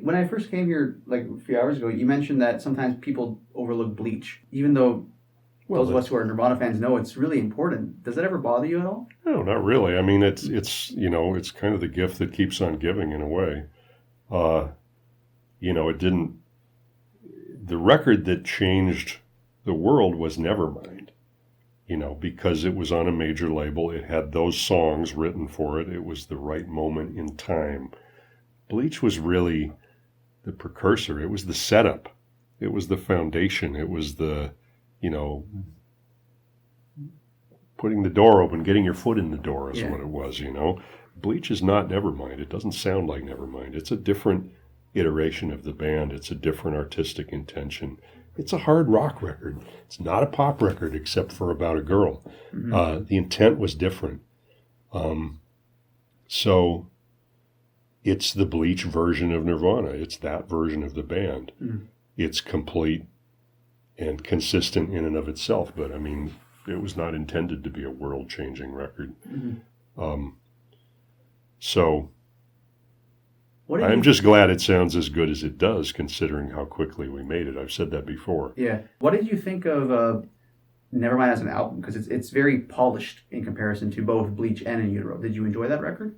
when I first came here, like a few hours ago, you mentioned that sometimes people overlook Bleach, even though those of us who are Nirvana fans know it's really important. Does that ever bother you at all? No, not really. I mean, it's it's kind of the gift that keeps on giving in a way. It didn't. The record that changed the world was Nevermind. Because it was on a major label, it had those songs written for it. It was the right moment in time. Bleach was really the precursor. It was the setup. It was the foundation. It was the, putting the door open, getting your foot in the door is what it was, Bleach is not Nevermind. It doesn't sound like Nevermind. It's a different iteration of the band. It's a different artistic intention. It's a hard rock record. It's not a pop record except for About a Girl. Mm-hmm. The intent was different. So it's the Bleach version of Nirvana. It's that version of the band. Mm-hmm. It's complete and consistent in and of itself, but I mean, it was not intended to be a world-changing record. Mm-hmm. So I'm just glad it sounds as good as it does, considering how quickly we made it. I've said that before. Yeah. What did you think of Nevermind as an album? Because it's very polished in comparison to both Bleach and In Utero. Did you enjoy that record?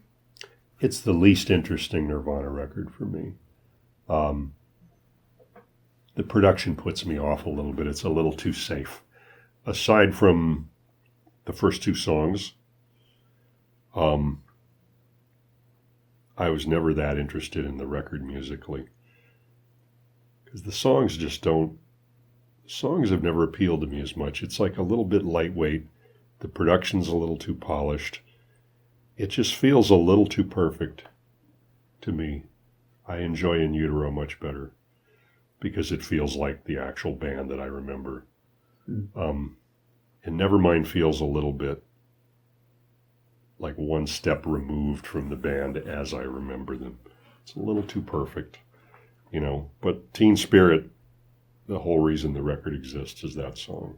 It's the least interesting Nirvana record for me. The production puts me off a little bit. It's a little too safe. Aside from the first two songs, I was never that interested in the record musically. Because the songs have never appealed to me as much. It's like a little bit lightweight. The production's a little too polished. It just feels a little too perfect to me. I enjoy In Utero much better because it feels like the actual band that I remember. And Nevermind feels a little bit like one step removed from the band as I remember them. It's a little too perfect, But Teen Spirit, the whole reason the record exists is that song.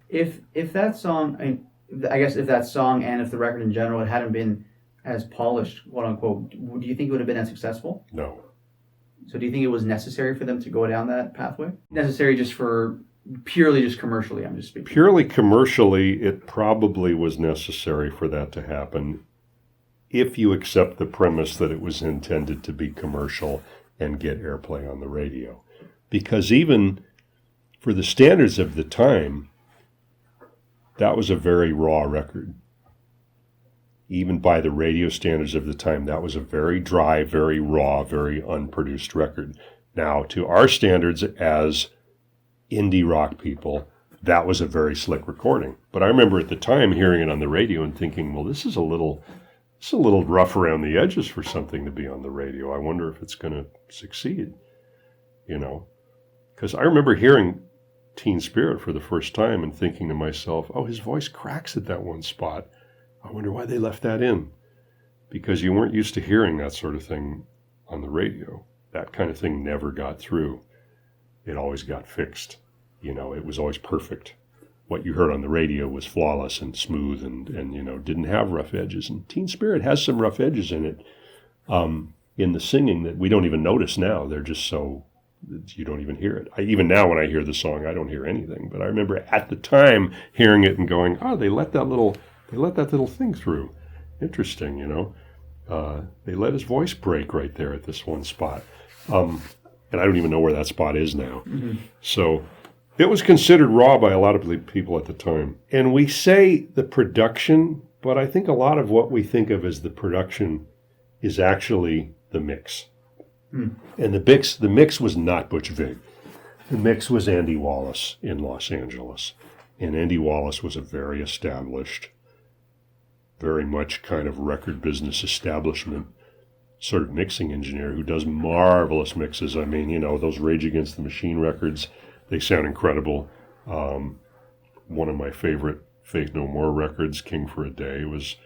If that song, I guess if that song and if the record in general, it hadn't been as polished, quote unquote, do you think it would have been as successful? No. So do you think it was necessary for them to go down that pathway? Necessary purely just commercially, I'm just speaking. Purely commercially, it probably was necessary for that to happen if you accept the premise that it was intended to be commercial and get airplay on the radio. Because even for the standards of the time, that was a very raw record. Even by the radio standards of the time, that was a very dry, very raw, very unproduced record. Now, to our standards as indie rock people, that was a very slick recording. But I remember at the time hearing it on the radio and thinking, well, this is a little rough around the edges for something to be on the radio. I wonder if it's going to succeed, Because I remember hearing Teen Spirit for the first time and thinking to myself, oh, his voice cracks at that one spot. I wonder why they left that in. Because you weren't used to hearing that sort of thing on the radio. That kind of thing never got through. It always got fixed. It was always perfect. What you heard on the radio was flawless and smooth and didn't have rough edges. And Teen Spirit has some rough edges in it in the singing that we don't even notice now. They're just so, you don't even hear it. Even now when I hear the song, I don't hear anything. But I remember at the time hearing it and going, oh, they let that little thing through. Interesting, They let his voice break right there at this one spot. And I don't even know where that spot is now. Mm-hmm. So it was considered raw by a lot of people at the time. And we say the production, but I think a lot of what we think of as the production is actually the mix. Mm. And the mix was not Butch Vig. The mix was Andy Wallace in Los Angeles. And Andy Wallace was a very established, very much kind of record business establishment sort of mixing engineer who does marvelous mixes. I mean, those Rage Against the Machine records, they sound incredible. One of my favorite Faith No More records, King for a Day, was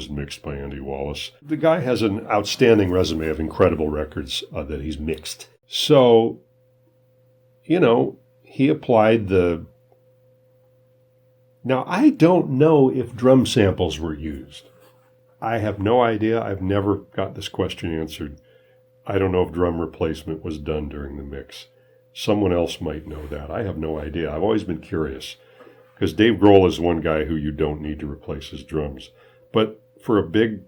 mixed by Andy Wallace. The guy has an outstanding resume of incredible records that he's mixed. So, he applied the... Now, I don't know if drum samples were used. I have no idea. I've never got this question answered. I don't know if drum replacement was done during the mix. Someone else might know that. I have no idea. I've always been curious. Because Dave Grohl is one guy who you don't need to replace his drums. But for a big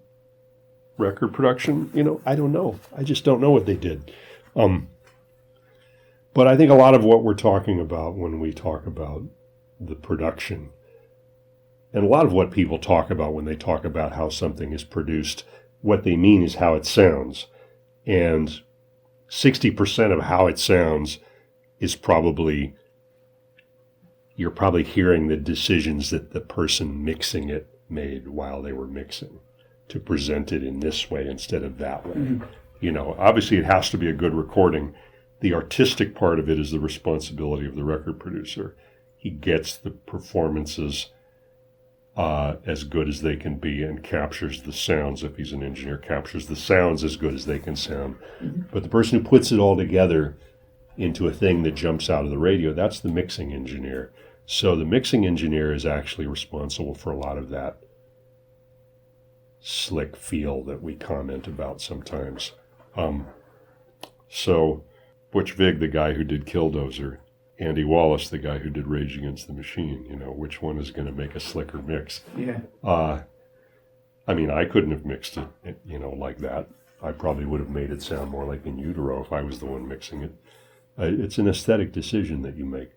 record production, I don't know. I just don't know what they did. But I think a lot of what we're talking about when we talk about the production, and a lot of what people talk about when they talk about how something is produced, what they mean is how it sounds. And 60% of how it sounds is you're probably hearing the decisions that the person mixing it made while they were mixing to present it in this way instead of that way. Mm-hmm. Obviously it has to be a good recording. The artistic part of it is the responsibility of the record producer. He gets the performances as good as they can be and captures the sounds, if he's an engineer, captures the sounds as good as they can sound. Mm-hmm. But the person who puts it all together into a thing that jumps out of the radio, that's the mixing engineer. So the mixing engineer is actually responsible for a lot of that slick feel that we comment about sometimes. So Butch Vig, the guy who did Killdozer, Andy Wallace, the guy who did Rage Against the Machine, which one is going to make a slicker mix? Yeah. I couldn't have mixed it, like that. I probably would have made it sound more like In Utero if I was the one mixing it. It's an aesthetic decision that you make.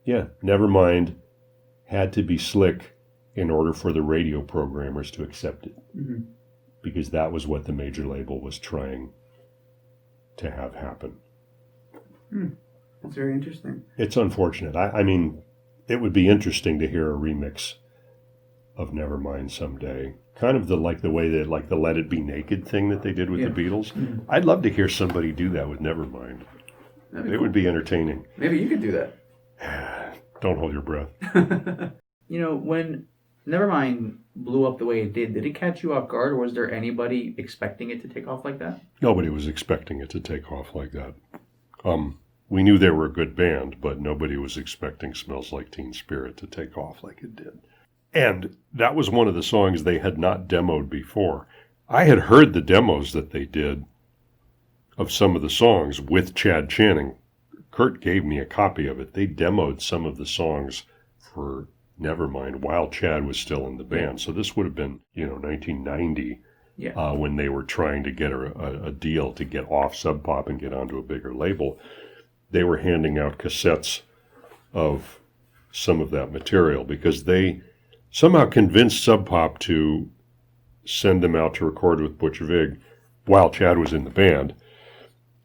Nevermind had to be slick in order for the radio programmers to accept it. Mm-hmm. Because that was what the major label was trying to have happen. That's very interesting. It's unfortunate. It would be interesting to hear a remix of Nevermind someday. Kind of the way that the Let It Be Naked thing that they did with the Beatles. Mm-hmm. I'd love to hear somebody do that with Nevermind. It would be entertaining. Maybe you could do that. Don't hold your breath. When Nevermind blew up the way it did it catch you off guard, or was there anybody expecting it to take off like that? Nobody was expecting it to take off like that. We knew they were a good band, but nobody was expecting Smells Like Teen Spirit to take off like it did. And that was one of the songs they had not demoed before. I had heard the demos that they did of some of the songs with Chad Channing. Kurt gave me a copy of it. They demoed some of the songs for Nevermind while Chad was still in the band. So this would have been, 1990, when they were trying to get a deal to get off Sub Pop and get onto a bigger label. They were handing out cassettes of some of that material because they somehow convinced Sub Pop to send them out to record with Butch Vig while Chad was in the band.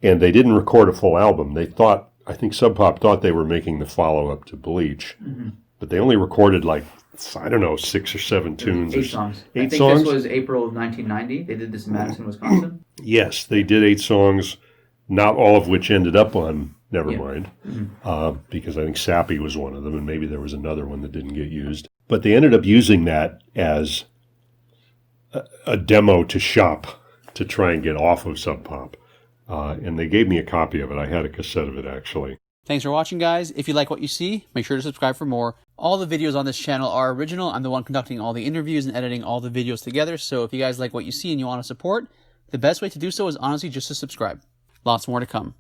And they didn't record a full album. I think Sub Pop thought they were making the follow-up to Bleach. Mm-hmm. But they only recorded 6 or 7 tunes. 8 songs. I think this was April of 1990. They did this in Madison, Wisconsin. Yes, they did 8 songs, not all of which ended up on Nevermind, because I think Sappy was one of them, and maybe there was another one that didn't get used. But they ended up using that as a demo to shop to try and get off of Sub Pop. And they gave me a copy of it. I had a cassette of it, actually. Thanks for watching, guys. If you like what you see, make sure to subscribe for more. All the videos on this channel are original. I'm the one conducting all the interviews and editing all the videos together. So if you guys like what you see and you want to support, the best way to do so is honestly just to subscribe. Lots more to come.